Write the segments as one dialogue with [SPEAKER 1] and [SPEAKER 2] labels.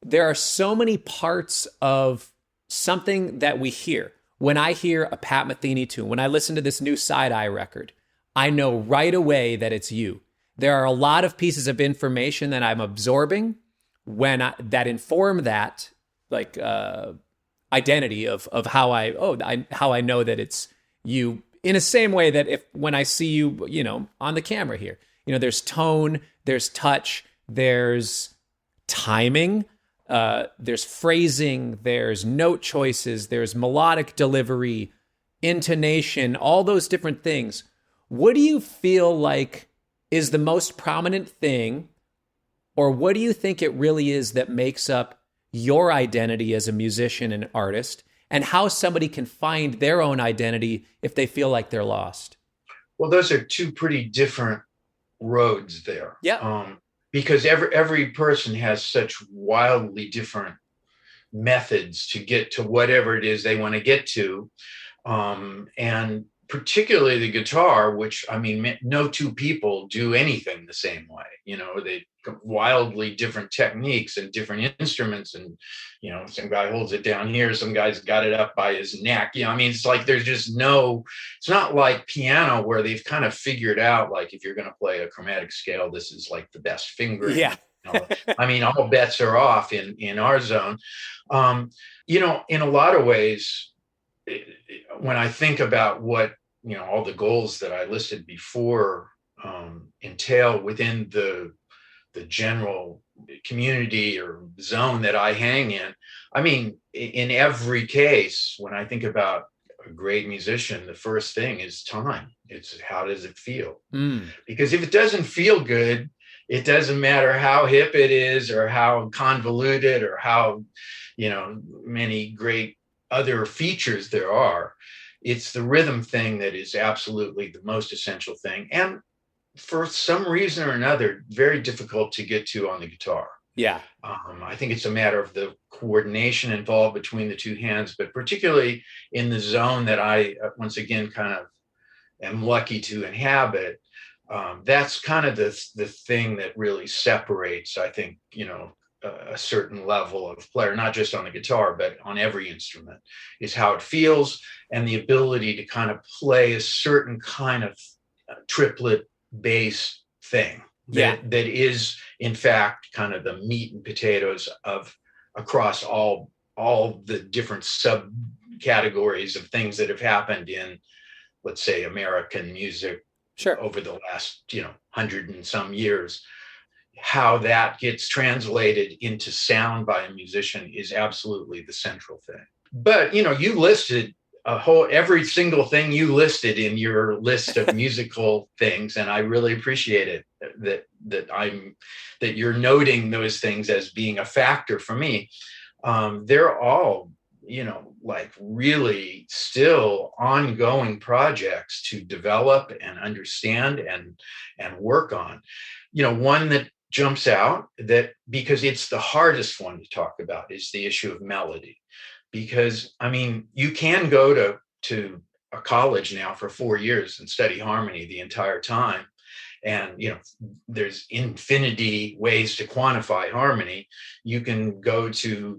[SPEAKER 1] there are so many parts of something that we hear. When I hear a Pat Metheny tune, when I listen to this new Side Eye record, I know right away that it's you. There are a lot of pieces of information that I'm absorbing that inform that like identity of how I know that it's you, in the same way that if when I see you, on the camera here, there's tone, there's touch, there's timing, there's phrasing, there's note choices, there's melodic delivery, intonation, all those different things. What do you feel like is the most prominent thing, or what do you think it really is that makes up your identity as a musician and artist, and how somebody can find their own identity if they feel like they're lost?
[SPEAKER 2] Well, those are two pretty different roads there.
[SPEAKER 1] Yeah.
[SPEAKER 2] Because every person has such wildly different methods to get to whatever it is they want to get to. And particularly the guitar, which, I mean, no two people do anything the same way. They wildly different techniques and different instruments. And, some guy holds it down here, some guy's got it up by his neck. I mean, it's like there's just it's not like piano where they've kind of figured out, like, if you're going to play a chromatic scale, this is like the best fingering.
[SPEAKER 1] Yeah.
[SPEAKER 2] I mean, all bets are off in our zone. In a lot of ways, when I think about what, all the goals that I listed before entail within the general community or zone that I hang in, I mean, in every case, when I think about a great musician, the first thing is time. It's how does it feel? Because if it doesn't feel good, it doesn't matter how hip it is or how convoluted or how, many great other features there are. It's the rhythm thing that is absolutely the most essential thing. And for some reason or another, very difficult to get to on the guitar.
[SPEAKER 1] Yeah.
[SPEAKER 2] I think it's a matter of the coordination involved between the two hands, but particularly in the zone that I, once again, kind of am lucky to inhabit. That's kind of the thing that really separates, I think, a certain level of player, not just on the guitar, but on every instrument, is how it feels and the ability to kind of play a certain kind of triplet bass thing that is, in fact, kind of the meat and potatoes of across all the different subcategories of things that have happened in, let's say, American music over the last, 100 and some years. How that gets translated into sound by a musician is absolutely the central thing. But, you listed every single thing you listed in your list of musical things. And I really appreciate it that you're noting those things as being a factor for me. They're all, like really still ongoing projects to develop and understand and work on. One that jumps out, that because it's the hardest one to talk about, is the issue of melody. Because, I mean, you can go to a college now for 4 years and study harmony the entire time. And, there's infinity ways to quantify harmony. You can go to,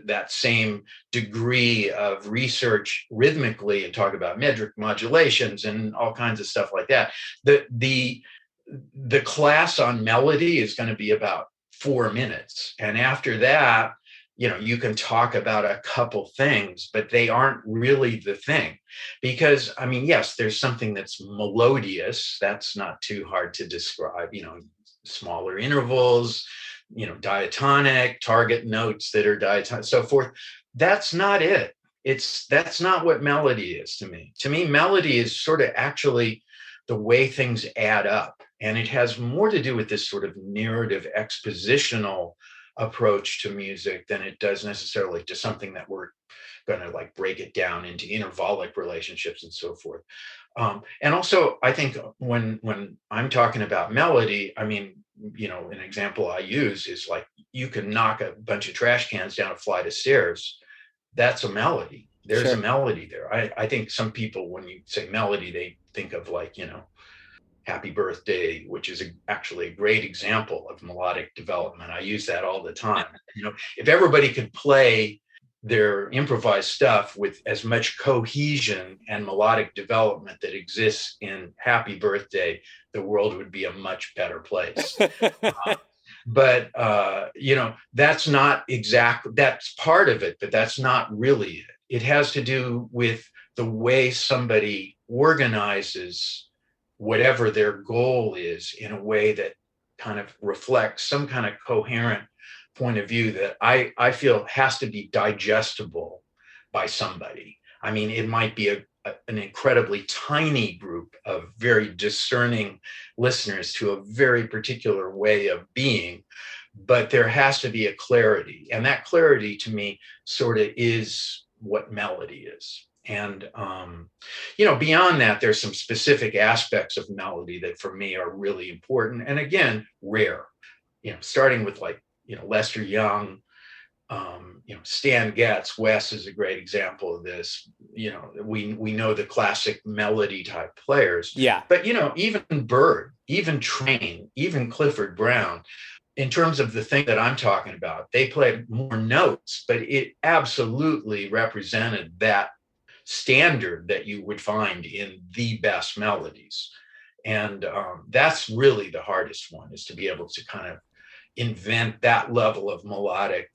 [SPEAKER 2] that same degree of research rhythmically and talk about metric modulations and all kinds of stuff like that. The class on melody is going to be about 4 minutes. And after that, you can talk about a couple things, but they aren't really the thing. Because, I mean, yes, there's something that's melodious. That's not too hard to describe, smaller intervals, diatonic, target notes that are diatonic, so forth. That's not it. That's not what melody is to me. To me, melody is sort of actually the way things add up. And it has more to do with this sort of narrative expositional approach to music than it does necessarily to something that we're going to like break it down into intervallic relationships and so forth. And also, I think when I'm talking about melody, I mean, an example I use is like, you can knock a bunch of trash cans down a flight of stairs. That's a melody. There's a melody there. I think some people, when you say melody, they think of like, Happy Birthday, which is actually a great example of melodic development. I use that all the time. If everybody could play their improvised stuff with as much cohesion and melodic development that exists in Happy Birthday, the world would be a much better place. But that's not exactly, that's part of it, but that's not really it. It has to do with the way somebody organizes whatever their goal is in a way that kind of reflects some kind of coherent point of view that I feel has to be digestible by somebody. I mean, it might be an incredibly tiny group of very discerning listeners to a very particular way of being, but there has to be a clarity. And that clarity to me sort of is what melody is. And, beyond that, there's some specific aspects of melody that for me are really important. And again, rare, starting with Lester Young, Stan Getz. Wes is a great example of this. We know the classic melody type players.
[SPEAKER 1] Yeah.
[SPEAKER 2] But, even Bird, even Train, even Clifford Brown, in terms of the thing that I'm talking about, they played more notes, but it absolutely represented that standard that you would find in the best melodies. And that's really the hardest one, is to be able to kind of invent that level of melodic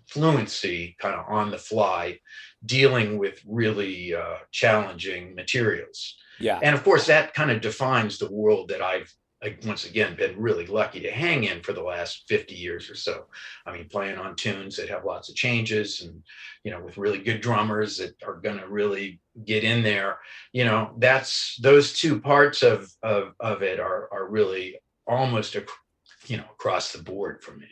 [SPEAKER 2] fluency kind of on the fly, dealing with really challenging materials.
[SPEAKER 1] Yeah.
[SPEAKER 2] And of course, that kind of defines the world that I've, once again, been really lucky to hang in for the last 50 years or so. I mean, playing on tunes that have lots of changes and, with really good drummers that are going to really get in there, that's, those two parts of it are really almost, across the board for me.